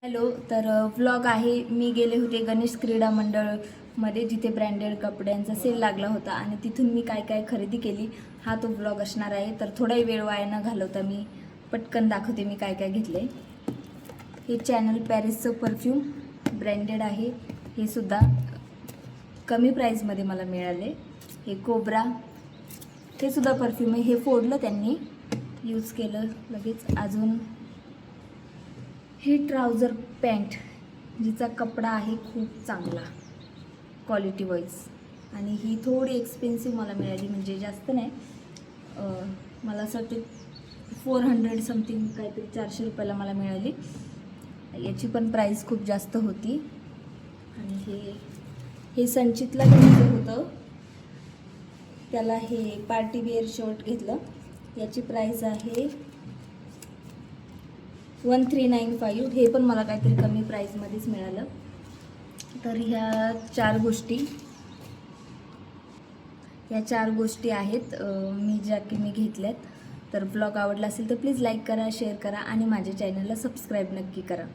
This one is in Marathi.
हॅलो. तर व्लॉग आहे. मी गेले होते गणेश क्रीडा मंडळमध्ये, जिथे ब्रँडेड कपड्यांचा सेल लागला होता आणि तिथून मी काय काय खरेदी केली हा तो व्लॉग असणार आहे. तर थोडाही वेळ वाया न घालवता मी पटकन दाखवते मी काय काय घेतले. हे चॅनल पॅरिसचं परफ्यूम ब्रँडेड आहे. हे सुद्धा कमी प्राईजमध्ये मला मिळाले. हे कोब्रा, हे सुद्धा परफ्यूम आहे. हे फोडलं त्यांनी, यूज केलं लगेच. अजून ही ट्राउझर पॅन्ट, जिचा कपडा आहे खूप चांगला क्वालिटी वाईज, आणि ही थोडी एक्सपेन्सिव्ह मला मिळाली, म्हणजे जास्त नाही. मला असं वाटते 400 समथिंग, काहीतरी 400 रुपयाला मला मिळाली. याची पण प्राईस खूप जास्त होती. आणि हे संचितला घ्यायचं होतं, त्याला हे पार्टी वेअर शर्ट घेतलं. याची प्राईस आहे 1395. हे पण मला काहीतरी कमी प्राईसमध्येच मिळालं. तर ह्या चार गोष्टी आहेत मी घेतल्यात. तर ब्लॉग आवडला असेल तर प्लीज लाईक करा, शेअर करा आणि माझ्या चॅनलला सबस्क्राईब नक्की करा.